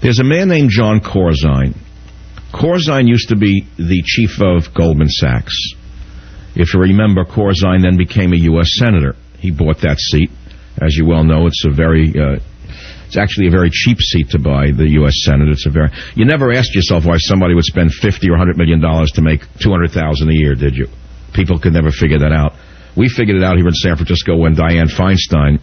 There's a man named John Corzine. Corzine used to be the chief of Goldman Sachs. If you remember, Corzine then became a U.S. Senator. He bought that seat. As you well know, it's actually a very cheap seat to buy, the U.S. Senate. You never asked yourself why somebody would spend $50 or $100 million to make $200,000 a year, did you? People could never figure that out. We figured it out here in San Francisco when Dianne Feinstein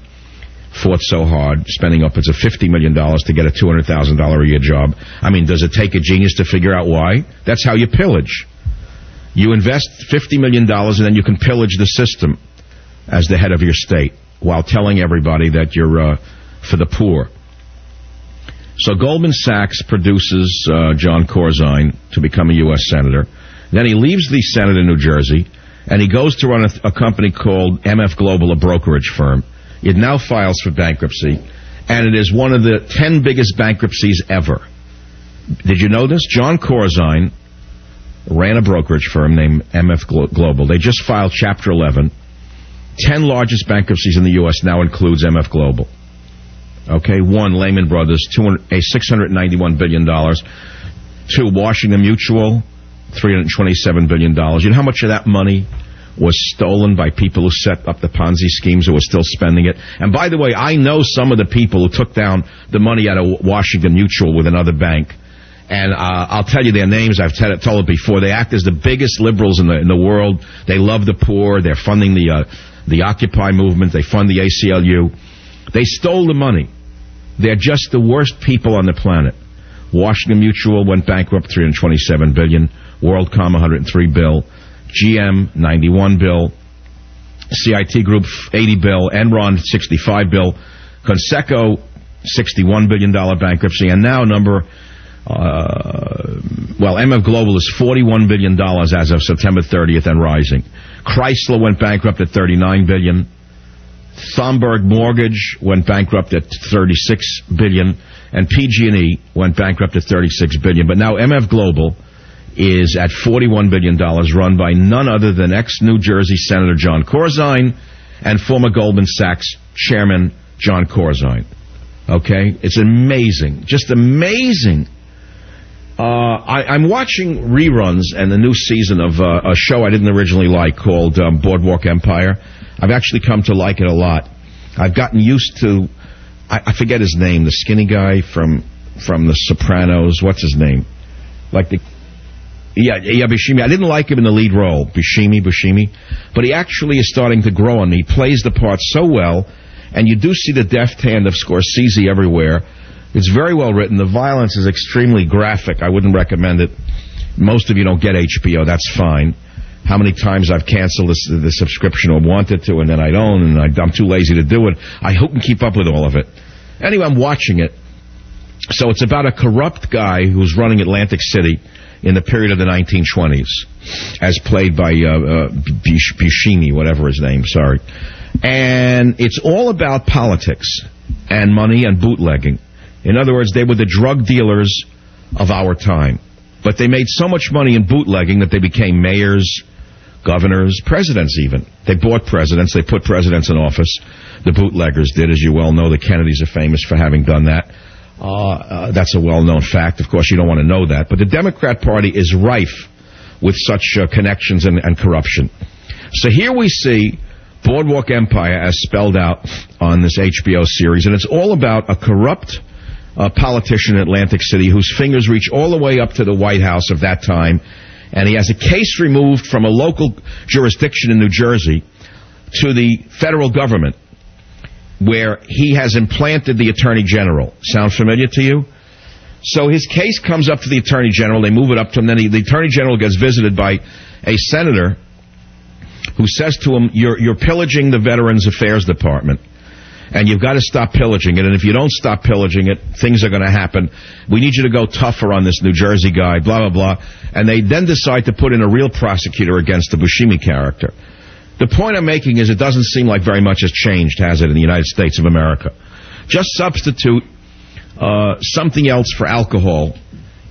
fought so hard, spending upwards of $50 million to get a $200,000 a year job. I mean, does it take a genius to figure out why? That's how you pillage. You invest $50 million and then you can pillage the system as the head of your state while telling everybody that you're for the poor. So Goldman Sachs produces John Corzine to become a U.S. Senator. Then he leaves the Senate in New Jersey, and he goes to run a company called MF Global, a brokerage firm. It now files for bankruptcy, and it is one of the 10 biggest bankruptcies ever. Did you know this? John Corzine ran a brokerage firm named MF Global. They just filed Chapter 11. 10 largest bankruptcies in the U.S. now includes MF Global. Okay, 1, Lehman Brothers, $691 billion. 2, Washington Mutual, $327 billion. You know how much of that money was stolen by people who set up the Ponzi schemes who were still spending it? And by the way, I know some of the people who took down the money out of Washington Mutual with another bank. And I'll tell you their names. I've told it before. They act as the biggest liberals in the world. They love the poor. They're funding the Occupy movement. They fund the ACLU. They stole the money. They're just the worst people on the planet. Washington Mutual went bankrupt, $327 billion. WorldCom, $103 billion. GM, $91 billion. CIT Group, $80 billion. Enron, $65 billion. Conseco, $61 billion bankruptcy. And now MF Global is $41 billion as of September 30th and rising. Chrysler went bankrupt at $39 billion. Thomberg Mortgage went bankrupt at $36 billion. And PG&E went bankrupt at $36 billion. But now MF Global is at $41 billion, run by none other than ex-New Jersey Senator John Corzine and former Goldman Sachs Chairman John Corzine. Okay? It's amazing. Just amazing. I'm watching reruns and the new season of a show I didn't originally like called Boardwalk Empire. I've actually come to like it a lot. I've gotten used to, I forget his name, the skinny guy from The Sopranos. What's his name? Buscemi. I didn't like him in the lead role, Buscemi. But he actually is starting to grow on me. He plays the part so well, and you do see the deft hand of Scorsese everywhere. It's very well written. The violence is extremely graphic. I wouldn't recommend it. Most of you don't get HBO. That's fine. How many times I've canceled the subscription or wanted to, and then I don't, and I'm too lazy to do it. I hope and keep up with all of it. Anyway, I'm watching it. So it's about a corrupt guy who's running Atlantic City in the period of the 1920s, as played by Buscemi, whatever his name, sorry. And it's all about politics and money and bootlegging. In other words, they were the drug dealers of our time. But they made so much money in bootlegging that they became mayors, governors, presidents even. They bought presidents. They put presidents in office. The bootleggers did, as you well know. The Kennedys are famous for having done that. That's a well-known fact. Of course, you don't want to know that. But the Democrat Party is rife with such connections and corruption. So here we see Boardwalk Empire as spelled out on this HBO series. And it's all about a corrupt politician in Atlantic City whose fingers reach all the way up to the White House of that time. And he has a case removed from a local jurisdiction in New Jersey to the federal government, where he has implanted the Attorney General. Sound familiar to you? So his case comes up to the Attorney General. They move it up to him. Then the Attorney General gets visited by a senator who says to him, you're pillaging the Veterans Affairs Department, and you've got to stop pillaging it. And if you don't stop pillaging it, things are going to happen. We need you to go tougher on this New Jersey guy, blah, blah, blah. And they then decide to put in a real prosecutor against the Buscemi character. The point I'm making is it doesn't seem like very much has changed, has it, in the United States of America? Just substitute something else for alcohol,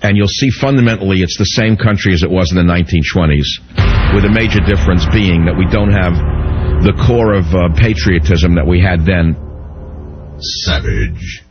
and you'll see fundamentally it's the same country as it was in the 1920s, with a major difference being that we don't have the core of patriotism that we had then. Savage.